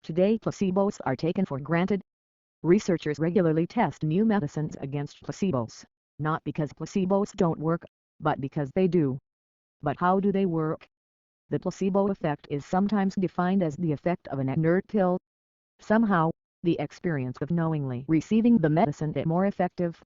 Today placebos are taken for granted. Researchers regularly test new medicines against placebos, not because placebos don't work, but because they do. But how do they work? The placebo effect is sometimes defined as the effect of an inert pill. Somehow, the experience of knowingly receiving the medicine is more effective.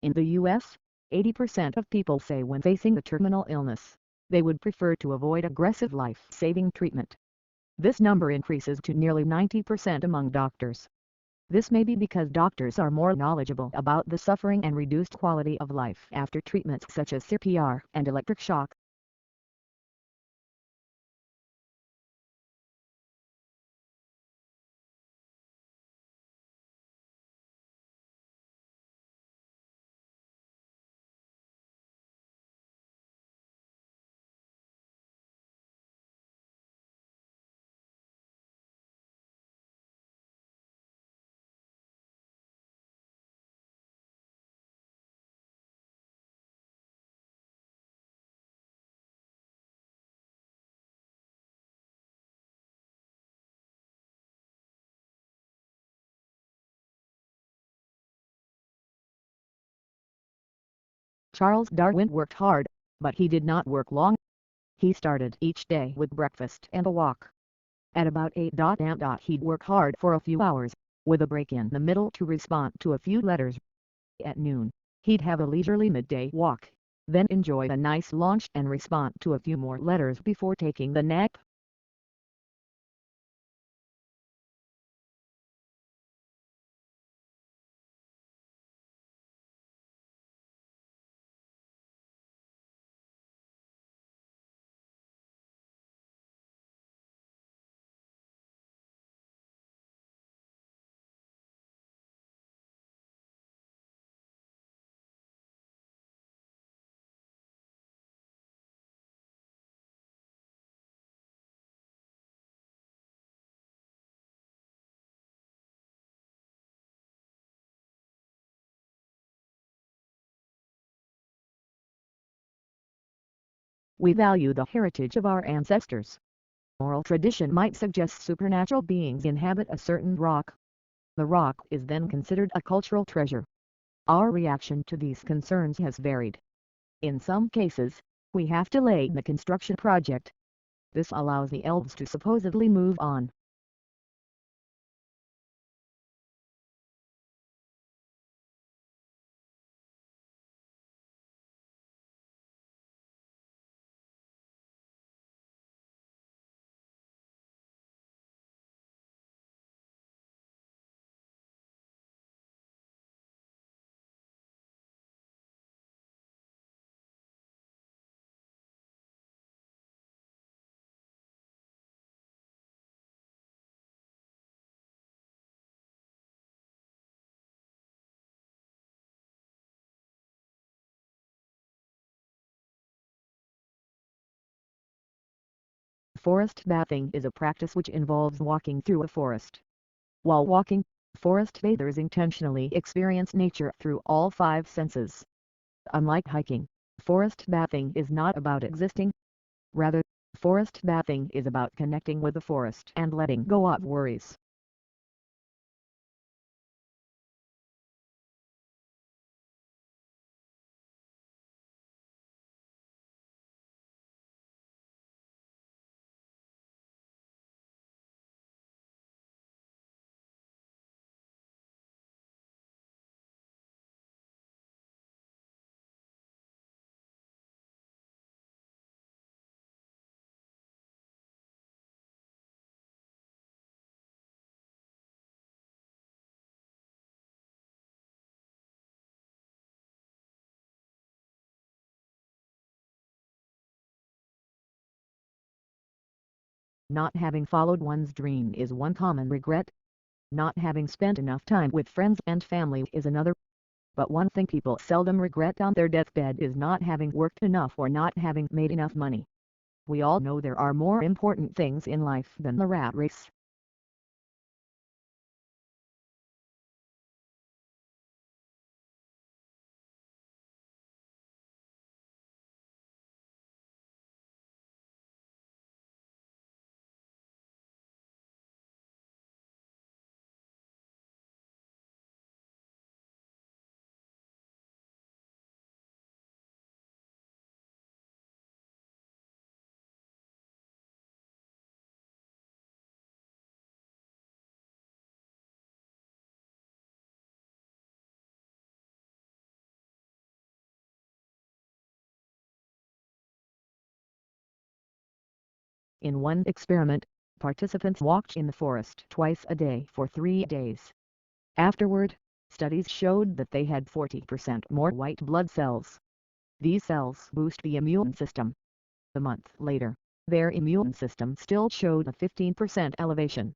In the US, 80% of people say when facing a terminal illness, they would prefer to avoid aggressive life-saving treatment. This number increases to nearly 90% among doctors. This may be because doctors are more knowledgeable about the suffering and reduced quality of life after treatments such as CPR and electric shock. Charles Darwin worked hard, but he did not work long. He started each day with breakfast and a walk. At about 8 he'd work hard for a few hours, with a break in the middle to respond to a few letters. At noon, he'd have a leisurely midday walk, then enjoy a nice lunch and respond to a few more letters before taking the nap. We value the heritage of our ancestors. Oral tradition might suggest supernatural beings inhabit a certain rock. The rock is then considered a cultural treasure. Our reaction to these concerns has varied. In some cases, we have delayed the construction project. This allows the elves to supposedly move on. Forest bathing is a practice which involves walking through a forest. While walking, forest bathers intentionally experience nature through all five senses. Unlike hiking, forest bathing is not about existing. Rather, forest bathing is about connecting with the forest and letting go of worries. Not having followed one's dream is one common regret. Not having spent enough time with friends and family is another. But one thing people seldom regret on their deathbed is not having worked enough or not having made enough money. We all know there are more important things in life than the rat race. In one experiment, participants walked in the forest twice a day for 3 days. Afterward, studies showed that they had 40% more white blood cells. These cells boost the immune system. A month later, their immune system still showed a 15% elevation.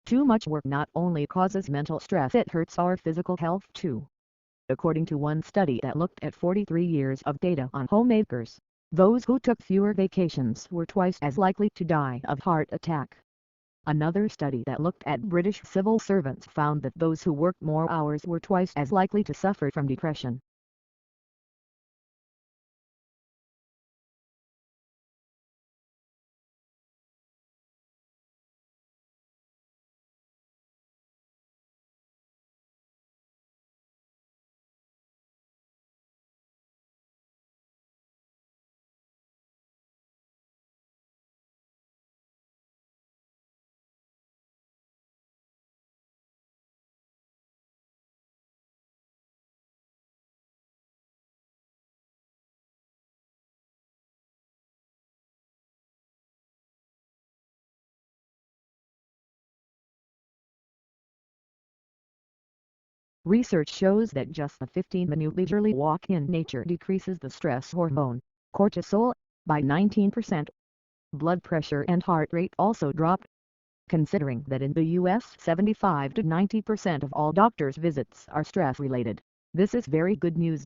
Too much work not only causes mental stress, it hurts our physical health too. According to one study that looked at 43 years of data on homemakers, those who took fewer vacations were twice as likely to die of heart attack. Another study that looked at British civil servants found that those who worked more hours were twice as likely to suffer from depression. Research shows that just a 15-minute leisurely walk in nature decreases the stress hormone, cortisol, by 19%. Blood pressure and heart rate also dropped. Considering that in the US 75 to 90% of all doctors' visits are stress-related, this is very good news.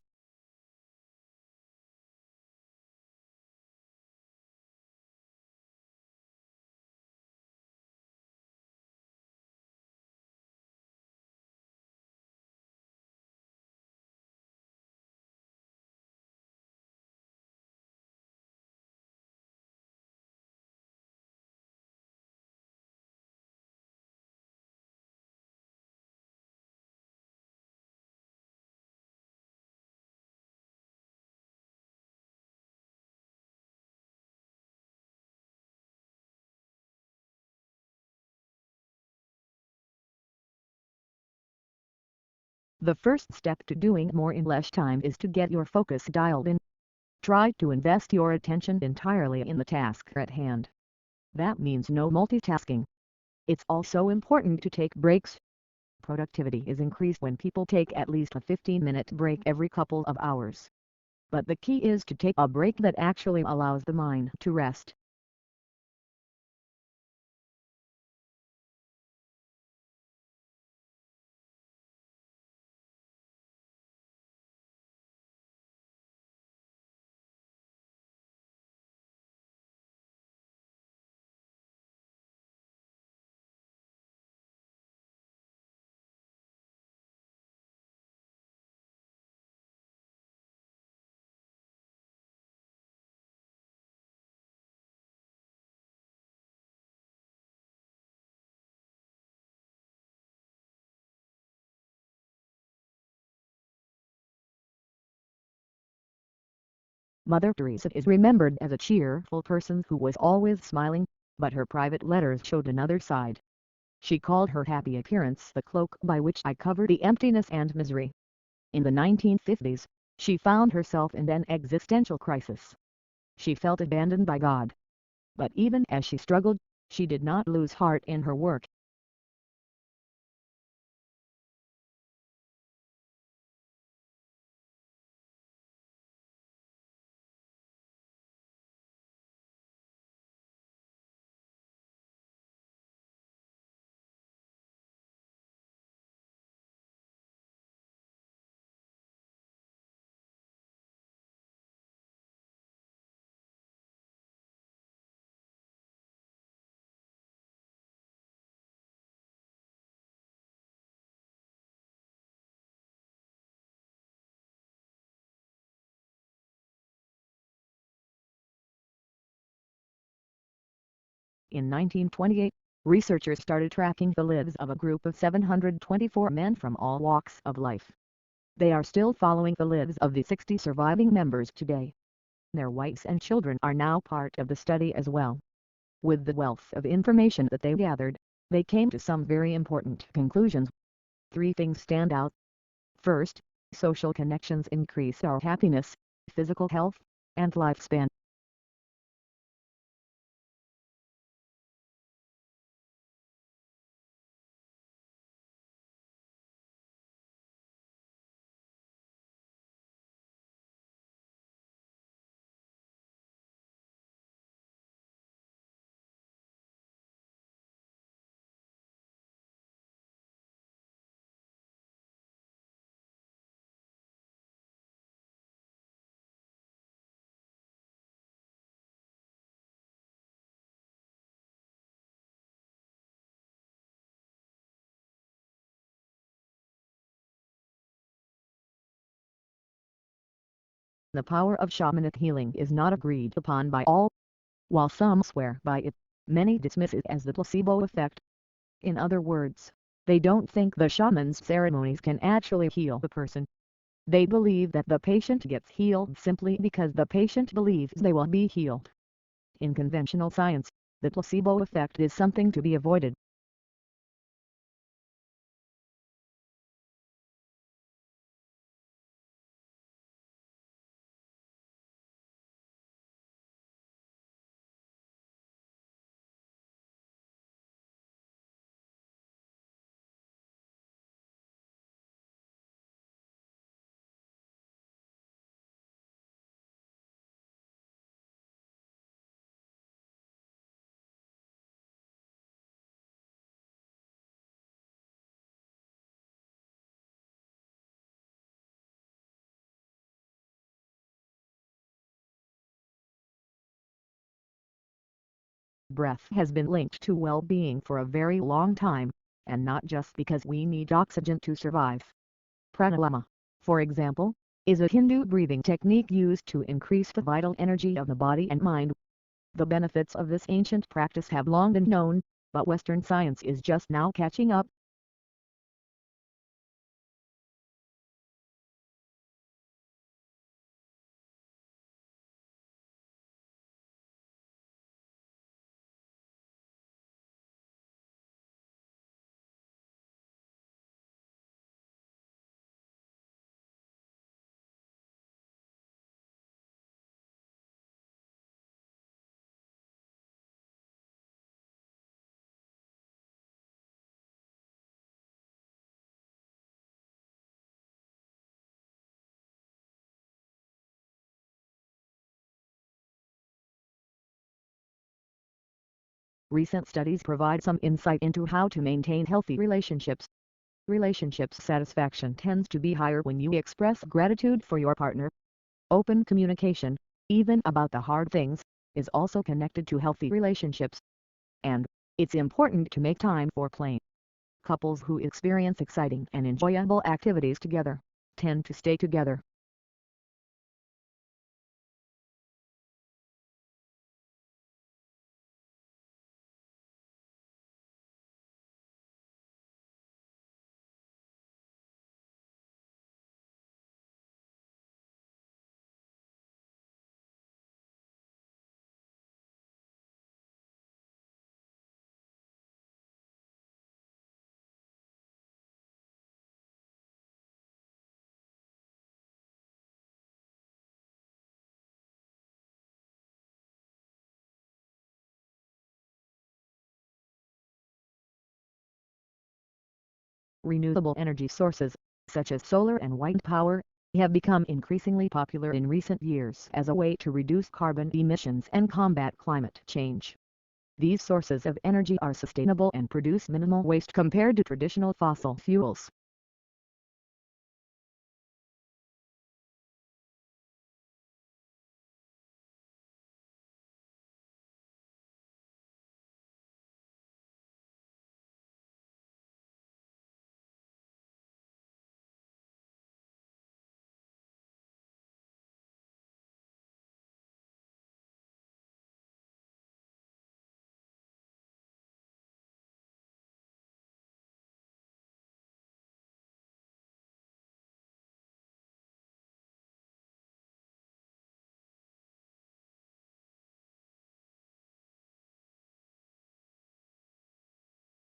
The first step to doing more in less time is to get your focus dialed in. Try to invest your attention entirely in the task at hand. That means no multitasking. It's also important to take breaks. Productivity is increased when people take at least a 15-minute break every couple of hours. But the key is to take a break that actually allows the mind to rest. Mother Teresa is remembered as a cheerful person who was always smiling, but her private letters showed another side. She called her happy appearance the cloak by which I covered the emptiness and misery. In the 1950s, she found herself in an existential crisis. She felt abandoned by God. But even as she struggled, she did not lose heart in her work. In 1928, researchers started tracking the lives of a group of 724 men from all walks of life. They are still following the lives of the 60 surviving members today. Their wives and children are now part of the study as well. With the wealth of information that they gathered, they came to some very important conclusions. 3 things stand out. First, social connections increase our happiness, physical health, and lifespan. The power of shamanic healing is not agreed upon by all. While some swear by it, many dismiss it as the placebo effect. In other words, they don't think the shaman's ceremonies can actually heal the person. They believe that the patient gets healed simply because the patient believes they will be healed. In conventional science, the placebo effect is something to be avoided. Breath has been linked to well-being for a very long time, and not just because we need oxygen to survive. Pranayama, for example, is a Hindu breathing technique used to increase the vital energy of the body and mind. The benefits of this ancient practice have long been known, but Western science is just now catching up. Recent studies provide some insight into how to maintain healthy relationships. Relationship satisfaction tends to be higher when you express gratitude for your partner. Open communication, even about the hard things, is also connected to healthy relationships. And it's important to make time for play. Couples who experience exciting and enjoyable activities together tend to stay together. Renewable energy sources, such as solar and wind power, have become increasingly popular in recent years as a way to reduce carbon emissions and combat climate change. These sources of energy are sustainable and produce minimal waste compared to traditional fossil fuels.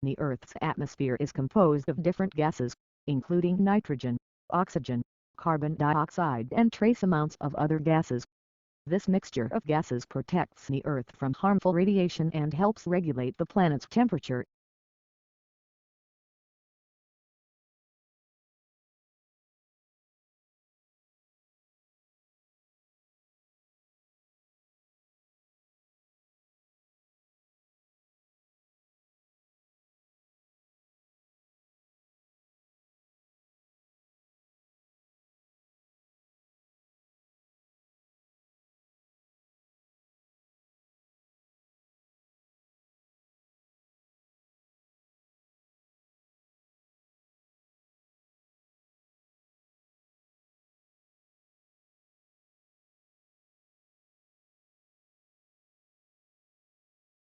The Earth's atmosphere is composed of different gases, including nitrogen, oxygen, carbon dioxide and trace amounts of other gases. This mixture of gases protects the Earth from harmful radiation and helps regulate the planet's temperature.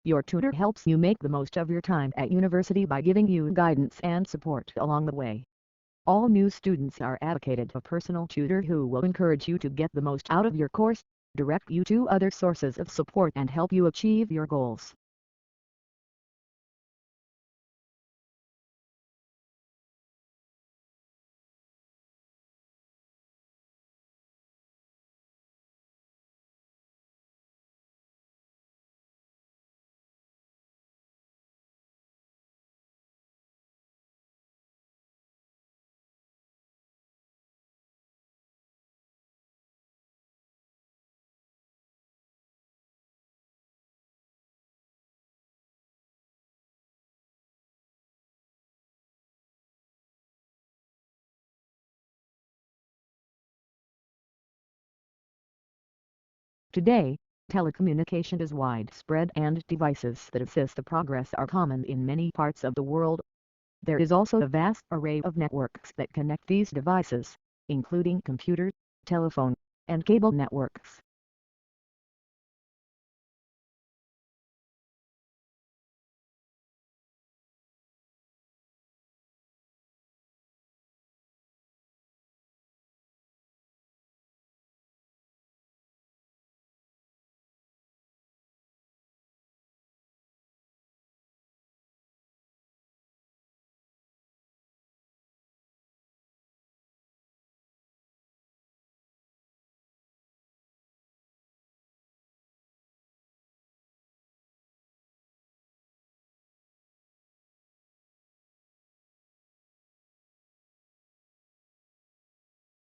Your tutor helps you make the most of your time at university by giving you guidance and support along the way. All new students are advocated a personal tutor who will encourage you to get the most out of your course, direct you to other sources of support and help you achieve your goals. Today, telecommunication is widespread and devices that assist the progress are common in many parts of the world. There is also a vast array of networks that connect these devices, including computer, telephone, and cable networks.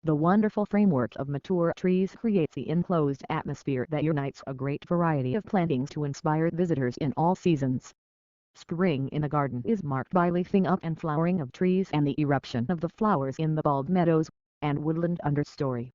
The wonderful framework of mature trees creates the enclosed atmosphere that unites a great variety of plantings to inspire visitors in all seasons. Spring in the garden is marked by leafing up and flowering of trees and the eruption of the flowers in the bulb meadows and woodland understory.